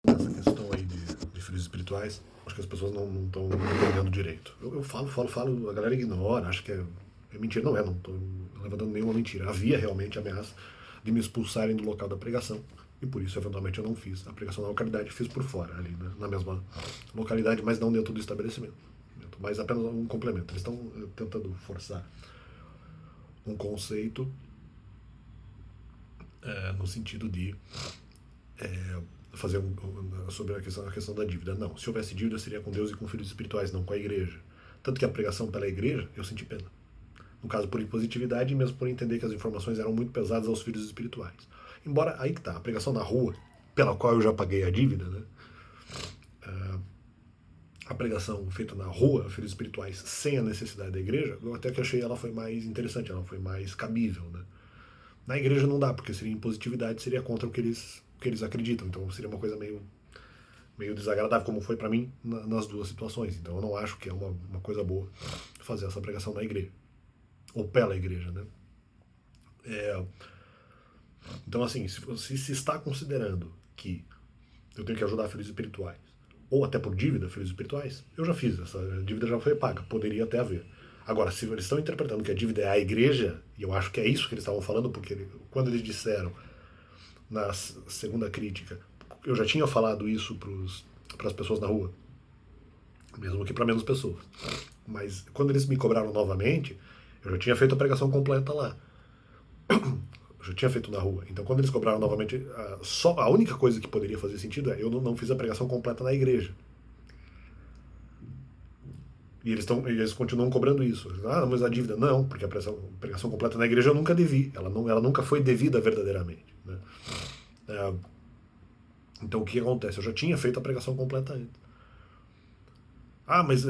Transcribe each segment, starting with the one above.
essa questão aí de filhos espirituais, acho que as pessoas não estão entendendo direito. Eu falo, a galera ignora, acha que é mentira. Não estou levantando nenhuma mentira. Havia realmente ameaça de me expulsarem do local da pregação, e por isso, eventualmente, eu não fiz a pregação na localidade, fiz por fora, ali na mesma localidade, mas não dentro do estabelecimento. Mas apenas um complemento. Eles estão tentando forçar um conceito no sentido de fazer sobre a questão da dívida. Não, se houvesse dívida seria com Deus e com filhos espirituais, não com a igreja. Tanto que a pregação pela igreja, eu senti pena. No caso, por impositividade e mesmo por entender que as informações eram muito pesadas aos filhos espirituais. Embora, aí que tá, a pregação na rua, pela qual eu já paguei a dívida, né? A pregação feita na rua, filhos espirituais, sem a necessidade da igreja, eu até que achei ela foi mais interessante, ela foi mais cabível, né? Na igreja não dá, porque seria impositividade, seria contra o que eles acreditam, então seria uma coisa meio desagradável, como foi para mim nas duas situações. Então eu não acho que é uma coisa boa fazer essa pregação na igreja, ou pela igreja, né? É, então, assim, se está considerando que eu tenho que ajudar filhos espirituais, ou até por dívida, filhos espirituais, eu já fiz, essa dívida já foi paga, poderia até haver. Agora, se eles estão interpretando que a dívida é a igreja, e eu acho que é isso que eles estavam falando, porque quando eles disseram na segunda crítica, eu já tinha falado isso para as pessoas na rua, mesmo que para menos pessoas. Mas quando eles me cobraram novamente, eu já tinha feito a pregação completa lá. Eu já tinha feito na rua. Então, quando eles cobraram novamente, só a única coisa que poderia fazer sentido é eu não fiz a pregação completa na igreja. E eles continuam cobrando isso. Ah, mas a dívida. Não, porque a pregação completa na igreja eu nunca devi. Ela nunca foi devida verdadeiramente. Né? Então, o que acontece? Eu já tinha feito a pregação completa antes. Ah, mas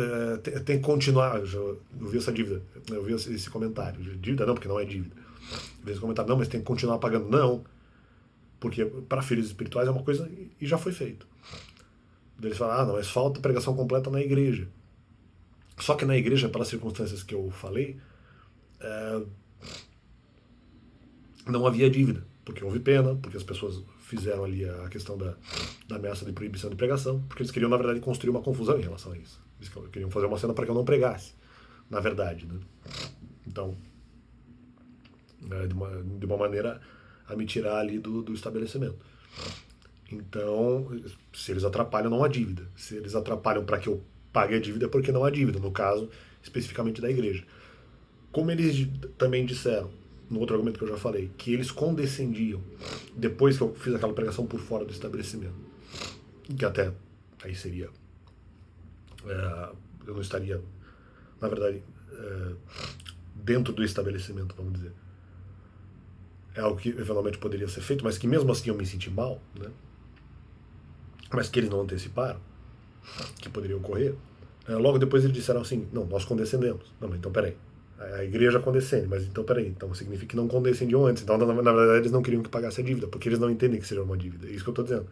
tem que continuar. Eu vi essa dívida. Eu vi esse comentário. Dívida não, porque não é dívida. Eu vi esse comentário. Não, mas tem que continuar pagando. Não, porque para filhos espirituais é uma coisa e já foi feito. Eles falam, ah, não, mas falta pregação completa na igreja. Só que na igreja, pelas circunstâncias que eu falei, não havia dívida, porque houve pena, porque as pessoas fizeram ali a questão da ameaça de proibição de pregação, porque eles queriam, na verdade, construir uma confusão em relação a isso. Eles queriam fazer uma cena para que eu não pregasse, na verdade. Né? Então, de uma maneira a me tirar ali do estabelecimento. Então, se eles atrapalham, não há dívida. Se eles atrapalham para que eu pague a dívida, é porque não há dívida, no caso, especificamente da igreja. Como eles também disseram, no outro argumento que eu já falei, que eles condescendiam depois que eu fiz aquela pregação por fora do estabelecimento, que até aí seria, eu não estaria, na verdade, dentro do estabelecimento, vamos dizer. É algo que eventualmente poderia ser feito, mas que mesmo assim eu me senti mal, né? Mas que eles não anteciparam, que poderia ocorrer. Logo depois eles disseram assim, não, nós condescendemos. Não, mas então peraí, a igreja condescende, mas então peraí, então significa que não condescendiam antes. Então, na verdade, eles não queriam que pagasse a dívida, porque eles não entendem que seja uma dívida. É isso que eu estou dizendo.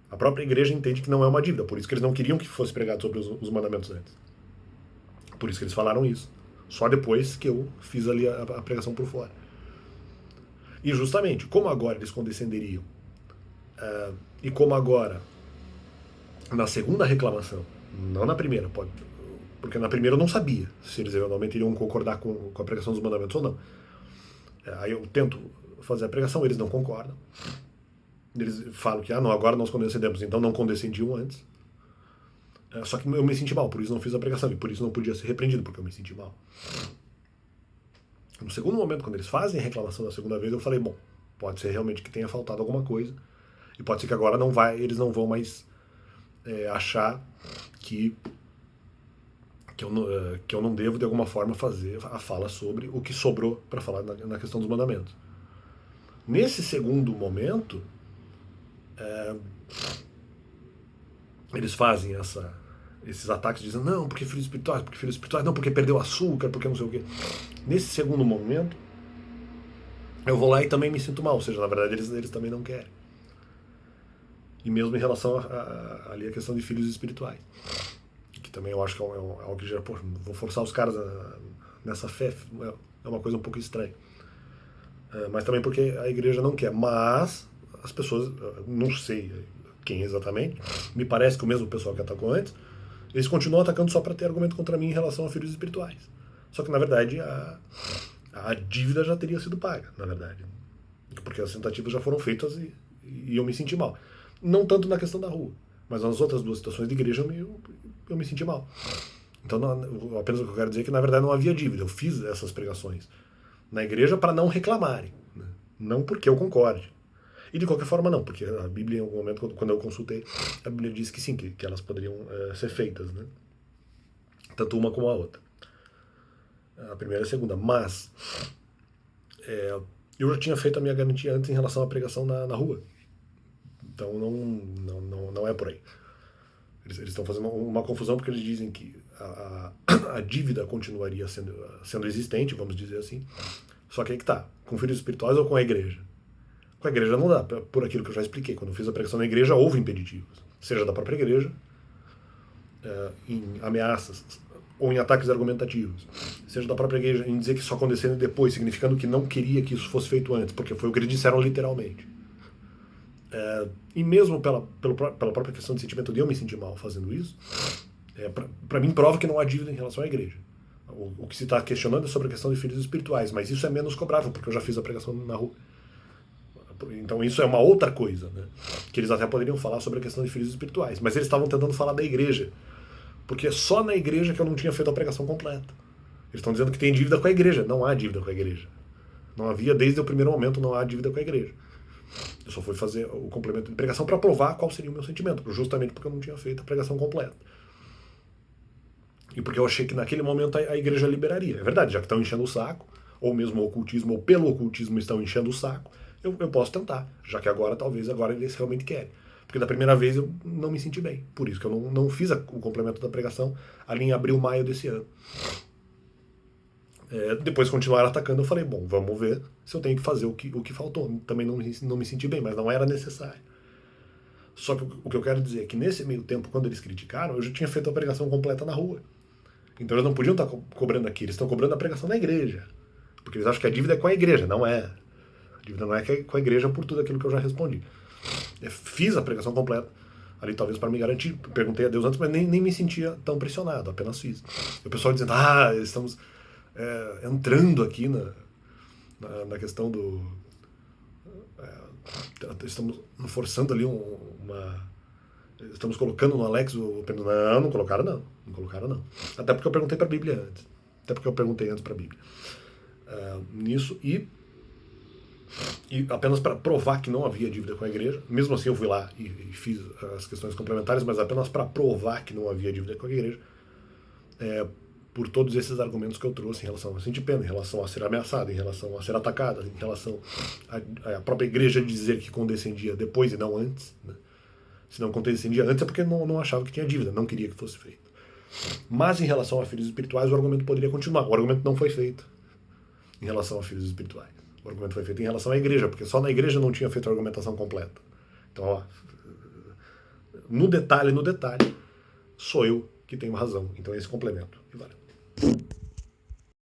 A própria igreja entende que não é uma dívida, por isso que eles não queriam que fosse pregado sobre os mandamentos antes. Por isso que eles falaram isso. Só depois que eu fiz ali a pregação por fora. E justamente, como agora eles condescenderiam, e como agora, na segunda reclamação, não na primeira, porque na primeira eu não sabia se eles eventualmente iriam concordar com a pregação dos mandamentos ou não. Aí eu tento fazer a pregação, eles não concordam. Eles falam que, não, agora nós condescendemos, então não condescendiam antes. Só que eu me senti mal, por isso não fiz a pregação, e por isso não podia ser repreendido, porque eu me senti mal. No segundo momento, quando eles fazem a reclamação da segunda vez, eu falei, bom, pode ser realmente que tenha faltado alguma coisa, e pode ser que agora eles não vão mais achar que eu não devo, de alguma forma, fazer a fala sobre o que sobrou para falar na questão dos mandamentos. Nesse segundo momento, eles fazem esses ataques dizendo, não, porque filhos espirituais, não, porque perdeu açúcar, porque não sei o quê. Nesse segundo momento, eu vou lá e também me sinto mal, ou seja, na verdade eles também não querem. E mesmo em relação ali a questão de filhos espirituais, que também eu acho que é algo que já, vou forçar os caras nessa fé, é uma coisa um pouco estranha. Mas também porque a igreja não quer, mas as pessoas, não sei, quem exatamente, me parece que o mesmo pessoal que atacou antes, eles continuam atacando só para ter argumento contra mim em relação a filhos espirituais. Só que, na verdade, a dívida já teria sido paga, na verdade. Porque as tentativas já foram feitas e eu me senti mal. Não tanto na questão da rua, mas nas outras duas situações de igreja eu me senti mal. Então, apenas o que eu quero dizer é que, na verdade, não havia dívida. Eu fiz essas pregações na igreja para não reclamarem. Né? Não porque eu concorde. E de qualquer forma não, porque a Bíblia, em algum momento, quando eu consultei, a Bíblia disse que sim, que elas poderiam ser feitas. Né? Tanto uma como a outra. A primeira e a segunda. Mas eu já tinha feito a minha garantia antes em relação à pregação na rua. Então não é por aí. Eles estão fazendo uma confusão porque eles dizem que a dívida continuaria sendo existente, vamos dizer assim. Só que aí que tá, com filhos espirituais ou com a igreja? Com a igreja não dá, por aquilo que eu já expliquei. Quando eu fiz a pregação na igreja, houve impeditivos. Seja da própria igreja, em ameaças, ou em ataques argumentativos. Seja da própria igreja em dizer que só acontecendo depois, significando que não queria que isso fosse feito antes, porque foi o que eles disseram literalmente. E mesmo pela própria questão de sentimento de eu me sentir mal fazendo isso, para mim prova que não há dívida em relação à igreja. O que se está questionando é sobre a questão de filhos espirituais, mas isso é menos cobrável, porque eu já fiz a pregação na rua. Então isso é uma outra coisa, né? Que eles até poderiam falar sobre a questão de filhos espirituais, mas eles estavam tentando falar da igreja, porque é só na igreja que eu não tinha feito a pregação completa. Eles estão dizendo que tem dívida com a igreja. Não há dívida com a igreja. Não havia, desde o primeiro momento, não há dívida com a igreja. Eu só fui fazer o complemento de pregação para provar qual seria o meu sentimento, justamente porque eu não tinha feito a pregação completa. E porque eu achei que naquele momento a igreja liberaria. É verdade, já que estão enchendo o saco, ou mesmo o ocultismo, ou pelo ocultismo estão enchendo o saco, eu posso tentar, já que talvez agora eles realmente querem. Porque da primeira vez eu não me senti bem. Por isso que eu não fiz o complemento da pregação ali em abril, maio desse ano. Depois continuaram atacando, eu falei, bom, vamos ver se eu tenho que fazer o que faltou. Também não me senti bem, mas não era necessário. Só que o que eu quero dizer é que nesse meio tempo, quando eles criticaram, eu já tinha feito a pregação completa na rua. Então eles não podiam estar cobrando aqui, eles estão cobrando a pregação na igreja. Porque eles acham que a dívida é com a igreja, não é. A dívida não é com a igreja por tudo aquilo que eu já respondi. Eu fiz a pregação completa, ali talvez para me garantir, perguntei a Deus antes, mas nem me sentia tão pressionado, apenas fiz. E o pessoal dizendo, estamos entrando aqui na questão do... estamos forçando ali estamos colocando no Alex não colocaram não. Até porque eu perguntei para a Bíblia antes. Até porque eu perguntei antes para a Bíblia. Nisso, e apenas para provar que não havia dívida com a igreja, mesmo assim eu fui lá e fiz as questões complementares, mas apenas para provar que não havia dívida com a igreja, por todos esses argumentos que eu trouxe em relação a sentir pena, em relação a ser ameaçado, em relação a ser atacado, em relação à própria igreja dizer que condescendia depois e não antes, né? Se não condescendia antes é porque não achava que tinha dívida, não queria que fosse feito. Mas em relação a filhos espirituais o argumento poderia continuar. O argumento não foi feito em relação a filhos espirituais. O argumento foi feito em relação à igreja, porque só na igreja não tinha feito a argumentação completa. Então, no detalhe, sou eu que tenho razão. Então, esse complemento. E valeu.